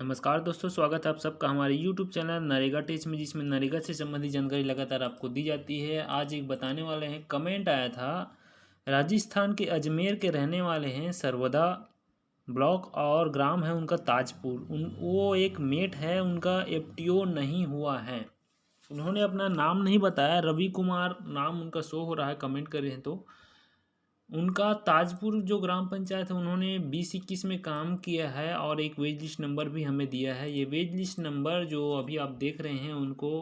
नमस्कार दोस्तों, स्वागत है आप सबका हमारे YouTube चैनल नरेगा टिप्स में, जिसमें नरेगा से संबंधित जानकारी लगातार आपको दी जाती है। आज एक बताने वाले हैं, कमेंट आया था राजस्थान के अजमेर के रहने वाले हैं, सर्वदा ब्लॉक और ग्राम है उनका ताजपुर। वो एक मेट है, उनका FTO नहीं हुआ है। उन्होंने अपना नाम नहीं बताया, रवि कुमार नाम उनका शो हो रहा है, कमेंट कर रहे हैं। तो उनका ताजपुर जो ग्राम पंचायत है, उन्होंने 2021 में काम किया है और एक वेज लिस्ट नंबर भी हमें दिया है। ये वेज लिस्ट नंबर जो अभी आप देख रहे हैं उनको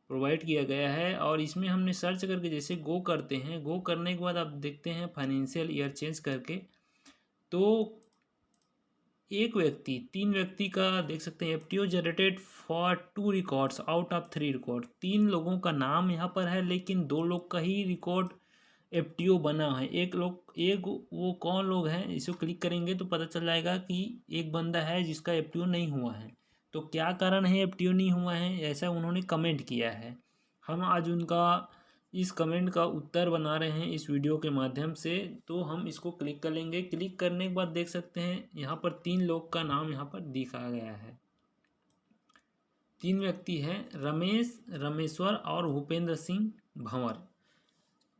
प्रोवाइड किया गया है। और इसमें हमने सर्च करके जैसे गो करते हैं, गो करने के बाद आप देखते हैं फाइनेंशियल ईयर चेंज करके, तो एक व्यक्ति 3 व्यक्ति का देख सकते हैं FTO generated for 2 records out of 3 record. 3 लोगों का नाम यहाँ पर है, लेकिन 2 लोग का ही रिकॉर्ड FTO बना है। एक वो कौन लोग हैं, इसको क्लिक करेंगे तो पता चल जाएगा कि एक बंदा है जिसका FTO नहीं हुआ है। तो क्या कारण है FTO नहीं हुआ है, ऐसा उन्होंने कमेंट किया है। हम आज उनका इस कमेंट का उत्तर बना रहे हैं इस वीडियो के माध्यम से। तो हम इसको क्लिक कर लेंगे। क्लिक करने के बाद देख सकते हैं यहाँ पर 3 लोग का नाम यहाँ पर दिखाया गया है। 3 व्यक्ति हैं, रमेश, रमेश्वर और भूपेंद्र सिंह भंवर।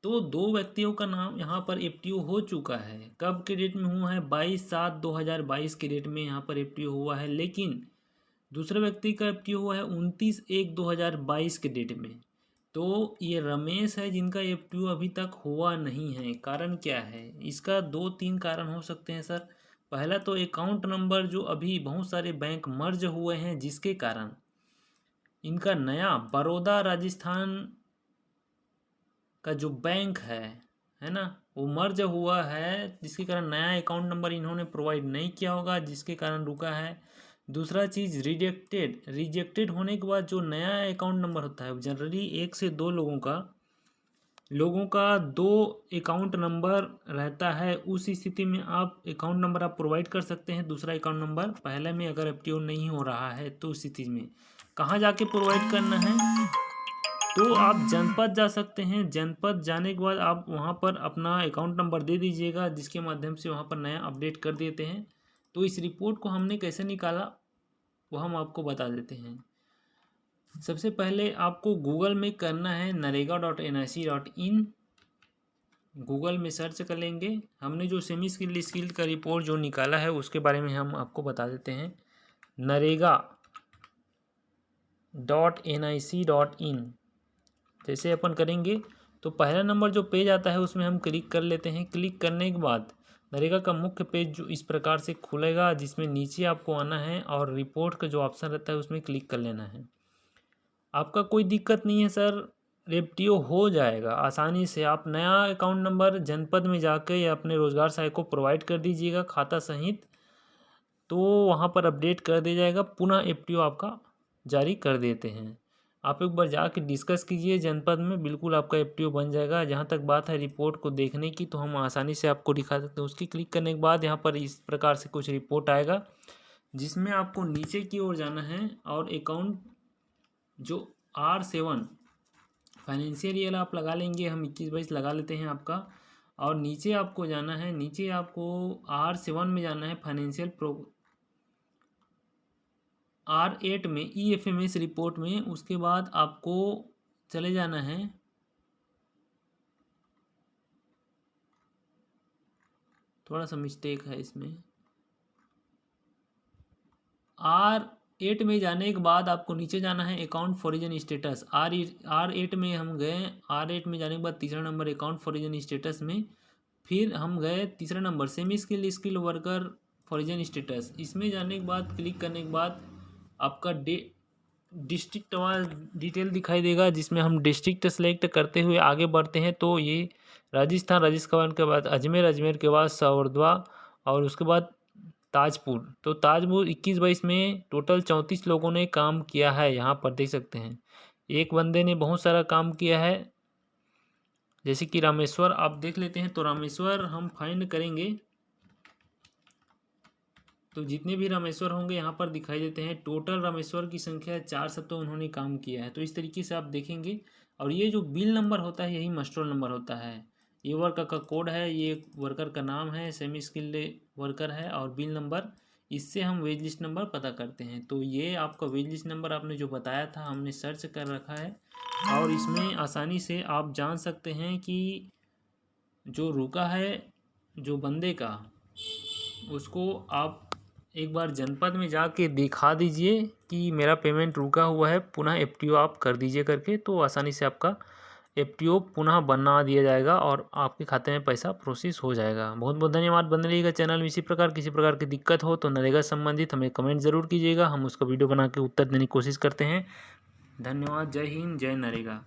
तो 2 व्यक्तियों का नाम यहाँ पर FTO हो चुका है। कब के डेट में हुआ है? 22/7/2022 के डेट में यहाँ पर FTO हुआ है। लेकिन दूसरे व्यक्ति का FTO हुआ है 29/1/2022 के डेट में। तो ये रमेश है जिनका FTO अभी तक हुआ नहीं है। कारण क्या है इसका? 2-3 कारण हो सकते हैं सर। पहला तो अकाउंट नंबर जो अभी बहुत सारे बैंक मर्ज हुए हैं, जिसके कारण इनका नया बड़ौदा राजस्थान का जो बैंक है ना, वो मर्ज हुआ है, जिसके कारण नया अकाउंट नंबर इन्होंने प्रोवाइड नहीं किया होगा, जिसके कारण रुका है। दूसरा चीज़, रिजेक्टेड होने के बाद जो नया अकाउंट नंबर होता है, जनरली 1 से 2 लोगों का 2 अकाउंट नंबर रहता है। उस स्थिति में आप अकाउंट नंबर आप प्रोवाइड कर सकते हैं, दूसरा अकाउंट नंबर पहले में अगर FTO नहीं हो रहा है तो उस स्थिति में कहाँ जाके प्रोवाइड करना है? तो आप जनपद जा सकते हैं। जनपद जाने के बाद आप वहाँ पर अपना अकाउंट नंबर दे दीजिएगा, जिसके माध्यम से वहाँ पर नया अपडेट कर देते हैं। तो इस रिपोर्ट को हमने कैसे निकाला वो हम आपको बता देते हैं। सबसे पहले आपको गूगल में करना है narega.nic.in। गूगल में सर्च कर लेंगे। हमने जो सेमी स्किल्ड का रिपोर्ट जो निकाला है उसके बारे में हम आपको बता देते हैं। narega.nic.in जैसे अपन करेंगे तो पहला नंबर जो पेज आता है उसमें हम क्लिक कर लेते हैं। क्लिक करने के बाद नरेगा का मुख्य पेज जो इस प्रकार से खुलेगा, जिसमें नीचे आपको आना है और रिपोर्ट का जो ऑप्शन रहता है उसमें क्लिक कर लेना है। आपका कोई दिक्कत नहीं है सर, FTO हो जाएगा आसानी से। आप नया अकाउंट नंबर जनपद में जाकर या अपने रोजगार सहायक को प्रोवाइड कर दीजिएगा खाता सहित, तो वहाँ पर अपडेट कर दिया जाएगा, पुनः FTO आपका जारी कर देते हैं। आप एक बार जाके डिस्कस कीजिए जनपद में, बिल्कुल आपका FTO बन जाएगा। जहाँ तक बात है रिपोर्ट को देखने की, तो हम आसानी से आपको दिखा सकते हैं। उसकी क्लिक करने के बाद यहाँ पर इस प्रकार से कुछ रिपोर्ट आएगा, जिसमें आपको नीचे की ओर जाना है और अकाउंट जो R7 फाइनेंशियल ईयर आप लगा लेंगे, हम 21-22 लगा लेते हैं आपका। और नीचे आपको जाना है, नीचे आपको R7 में जाना है, फाइनेंशियल R8 में EFMS रिपोर्ट में। उसके बाद आपको चले जाना है थोड़ा सा मिस्टेक है इसमें। R8 में जाने के बाद आपको नीचे जाना है अकाउंट फॉरिजन स्टेटस। R8 में हम गए। R8 में जाने के बाद तीसरा नंबर अकाउंट फॉरिजन स्टेटस में, फिर हम गए तीसरा number semi skill worker foreign status. इसमें जाने के बाद क्लिक करने के बाद आपका डिस्ट्रिक्ट वाइज डिटेल दिखाई देगा, जिसमें हम डिस्ट्रिक्ट सेलेक्ट करते हुए आगे बढ़ते हैं। तो ये राजस्थान के बाद अजमेर के बाद सर्वदा और उसके बाद ताजपुर। तो ताजपुर 21-22 में टोटल 34 लोगों ने काम किया है। यहाँ पर देख सकते हैं एक बंदे ने बहुत सारा काम किया है, जैसे कि रामेश्वर आप देख लेते हैं। तो रामेश्वर हम फाइंड करेंगे तो जितने भी रामेश्वर होंगे यहाँ पर दिखाई देते हैं। टोटल रामेश्वर की संख्या 4 तो उन्होंने काम किया है। तो इस तरीके से आप देखेंगे। और ये जो बिल नंबर होता है यही मस्टर नंबर होता है। ये वर्कर का कोड है, ये वर्कर का नाम है, सेमी स्किल्ड वर्कर है, और बिल नंबर इससे हम वेज लिस्ट नंबर पता करते हैं। तो ये आपका वेज लिस्ट नंबर आपने जो बताया था हमने सर्च कर रखा है, और इसमें आसानी से आप जान सकते हैं कि जो रुका है जो बंदे का, उसको आप एक बार जनपद में जाके दिखा दीजिए कि मेरा पेमेंट रुका हुआ है, पुनः एफटीओ आप कर दीजिए करके, तो आसानी से आपका एफटीओ पुनः बना दिया जाएगा और आपके खाते में पैसा प्रोसेस हो जाएगा। बहुत बहुत धन्यवाद। बने रहिएगा चैनल में इसी प्रकार। किसी प्रकार की दिक्कत हो तो नरेगा संबंधित हमें कमेंट ज़रूर कीजिएगा, हम उसका वीडियो बना के उत्तर देने की कोशिश करते हैं। धन्यवाद। जय हिंद, जय नरेगा।